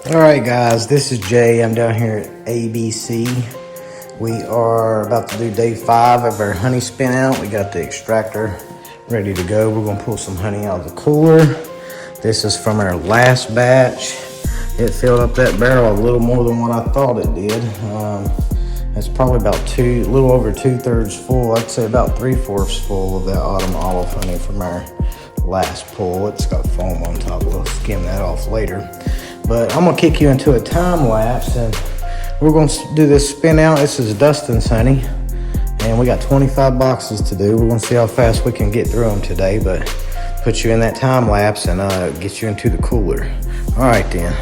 Alright guys, this is Jay. I'm down here at ABC. We are about to do day 5 of our honey spin out. We got the extractor ready to go. We're gonna pull some honey out of the cooler. This is from our last batch. It filled up that barrel a little more than what I thought it did. It's probably about a little over 2/3 full. I'd say about 3/4 full of that autumn olive honey from our last pull. It's got foam on top. We'll skim that off later. But I'm gonna kick you into a time lapse and we're gonna do this spin out. This is Dustin's honey and we got 25 boxes to do. We're gonna see how fast we can get through them today, but put you in that time lapse and get you into the cooler. All right then.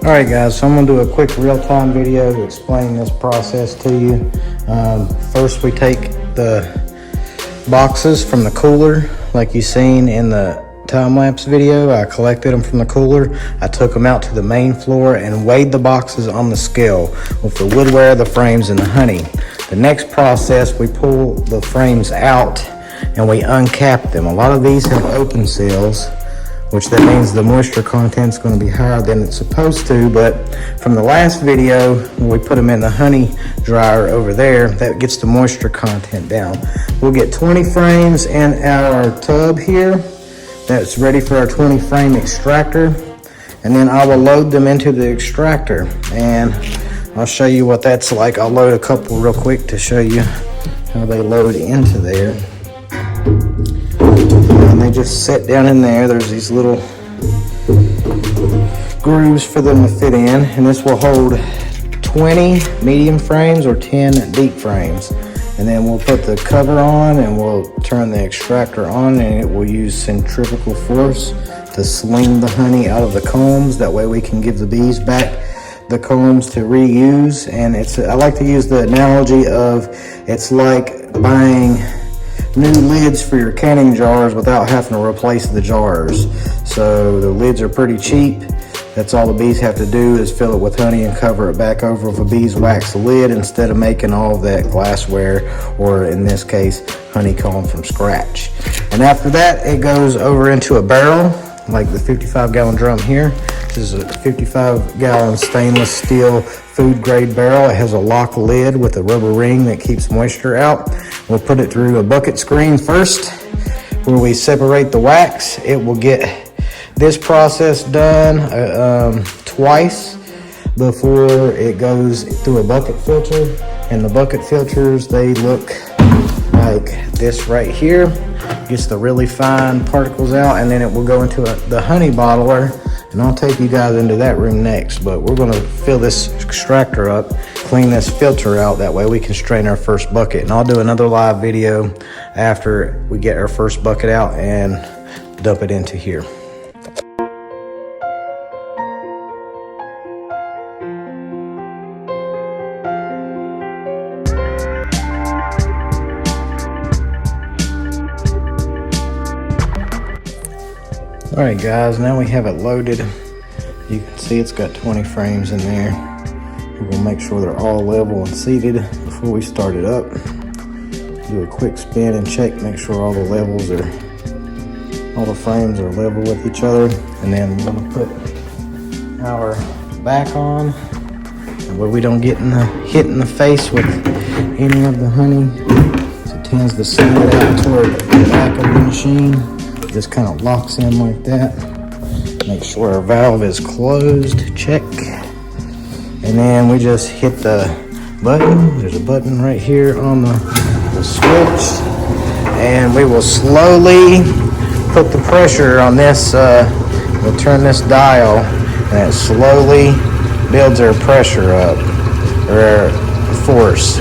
Alright guys, so I'm going to do a quick real-time video to explain this process to you. First we take the boxes from the cooler like you seen in the time-lapse video. I collected them from the cooler. I took them out to the main floor and weighed the boxes on the scale with the woodware, the frames, and the honey. The next process, we pull the frames out and we uncap them. A lot of these have open seals, which that means the moisture content is going to be higher than it's supposed to. But from the last video, when we put them in the honey dryer over there, that gets the moisture content down. We'll get 20 frames in our tub here. That's ready for our 20 frame extractor. And then I will load them into the extractor. And I'll show you what that's like. I'll load a couple real quick to show you how they load into there. And they just sit down in there. There's these little grooves for them to fit in, and this will hold 20 medium frames or 10 deep frames. And then we'll put the cover on and we'll turn the extractor on, and it will use centrifugal force to sling the honey out of the combs. That way we can give the bees back the combs to reuse. And I like to use the analogy of it's like buying new lids for your canning jars without having to replace the jars. So the lids are pretty cheap. That's all the bees have to do is fill it with honey and cover it back over with a beeswax lid instead of making all of that glassware, or in this case, honeycomb from scratch. And after that, it goes over into a barrel, like the 55-gallon drum here. This is a 55-gallon stainless steel food grade barrel. It has a lock lid with a rubber ring that keeps moisture out. We'll put it through a bucket screen first where we separate the wax. It will get this process done twice before it goes through a bucket filter. And the bucket filters, they look like this right here. Gets the really fine particles out, and then it will go into the honey bottler. And I'll take you guys into that room next, but we're gonna fill this extractor up, clean this filter out, that way we can strain our first bucket. And I'll do another live video after we get our first bucket out and dump it into here. All right guys, now we have it loaded. You can see it's got 20 frames in there. We're gonna make sure they're all level and seated before we start it up. Do a quick spin and check, make sure all the frames are level with each other. And then we're gonna put our back on where we don't get hit in the face with any of the honey. So it tends to slide out toward the back of the machine. Just kind of locks in like that. Make sure our valve is closed, check. And then we just hit the button. There's a button right here on the switch. And we will slowly put the pressure on this. We'll turn this dial and it slowly builds our pressure up, or our force.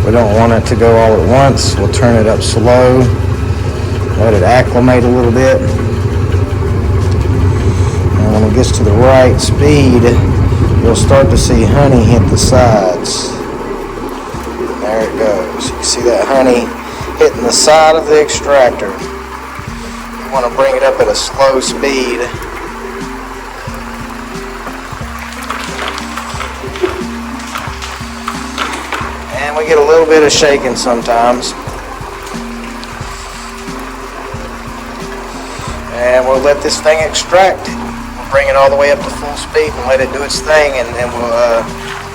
We don't want it to go all at once. We'll turn it up slow. Let it acclimate a little bit. And when it gets to the right speed, you'll start to see honey hit the sides. there it goes. You can see that honey hitting the side of the extractor. You want to bring it up at a slow speed. And we get a little bit of shaking sometimes. And we'll let this thing extract it. We'll bring it all the way up to full speed and let it do its thing, and then we'll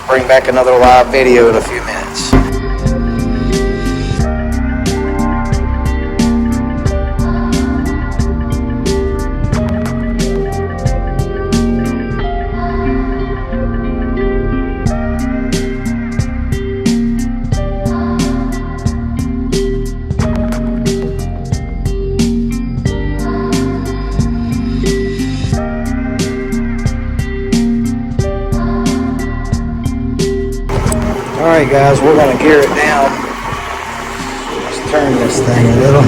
bring back another live video in a few minutes. Alright guys, we're going to gear it down. Let's turn this thing a little.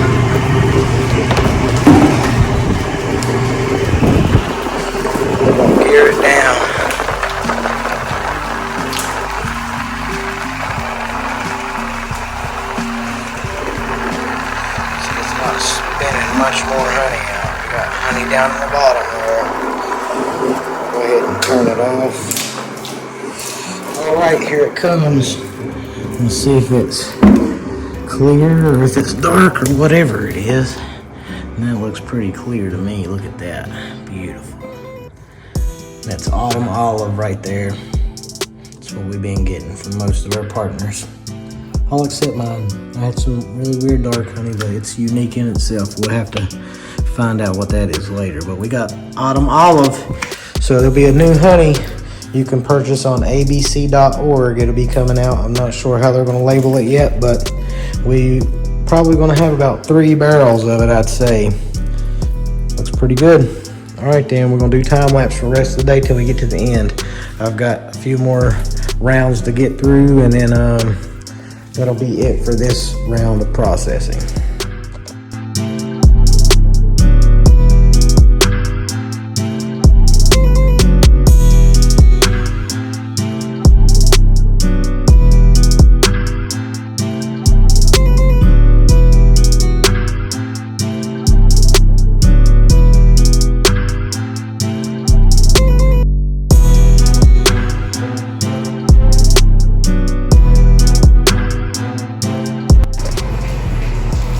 We're going to gear it down. See, it's not spinning much more honey out. We got honey down in the bottom there. Go ahead and turn it off. Alright, here it comes. Let's see if it's clear or if it's dark or whatever it is. And that looks pretty clear to me. Look at that. Beautiful. That's autumn olive right there. That's what we've been getting from most of our partners. All except mine. I had some really weird dark honey, but it's unique in itself. We'll have to find out what that is later. But we got autumn olive. So there'll be a new honey you can purchase on abc.org. It'll be coming out. I'm not sure how they're going to label it yet, but we probably going to have about 3 barrels of it, I'd say. Looks pretty good. All right, then we're going to do time lapse for the rest of the day till we get to the end. I've got a few more rounds to get through, and then that'll be it for this round of processing.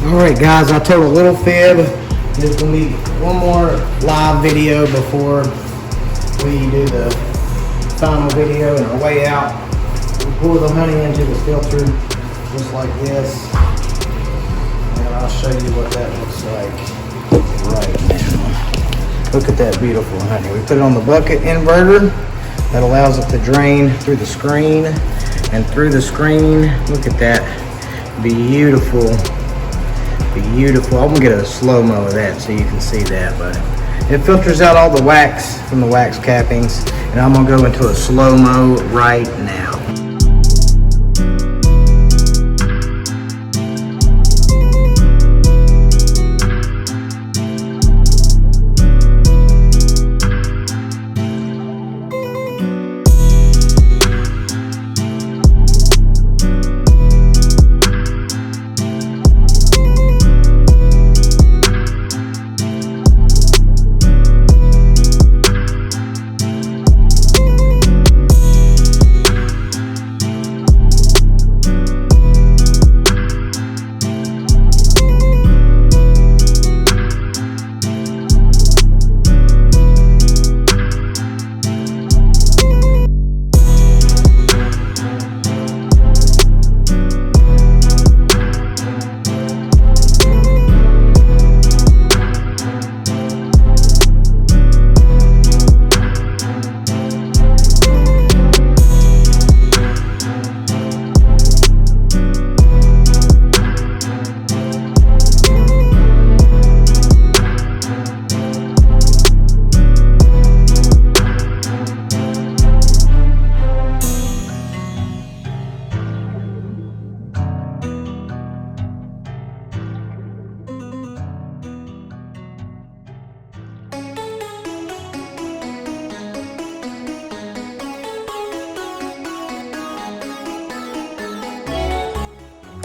Alright guys, I told a little fib. There's going to be one more live video before we do the final video and our way out. We pour the honey into the filter just like this. And I'll show you what that looks like right now. Look at that beautiful honey. We put it on the bucket inverter. That allows it to drain through the screen. And through the screen, look at that. Beautiful. Beautiful. I'm gonna get a slow-mo of that so you can see that, but it filters out all the wax from the wax cappings, and I'm gonna go into a slow-mo right now.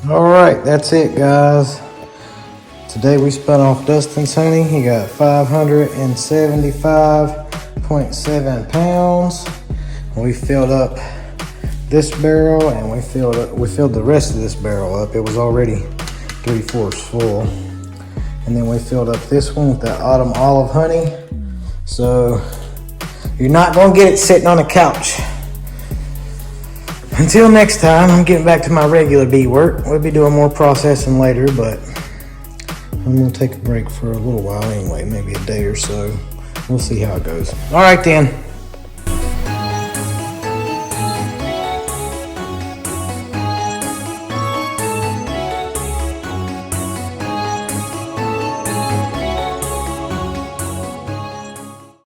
All right, that's it, guys. Today we spun off Dustin's honey. He got 575.7 pounds. We filled up this barrel and we filled the rest of this barrel up. It was already 3/4 full. And then we filled up this one with that autumn olive honey. So you're not gonna get it sitting on a couch. Until next time, I'm getting back to my regular bee work. We'll be doing more processing later, but I'm gonna take a break for a little while anyway, maybe a day or so. We'll see how it goes. All right then.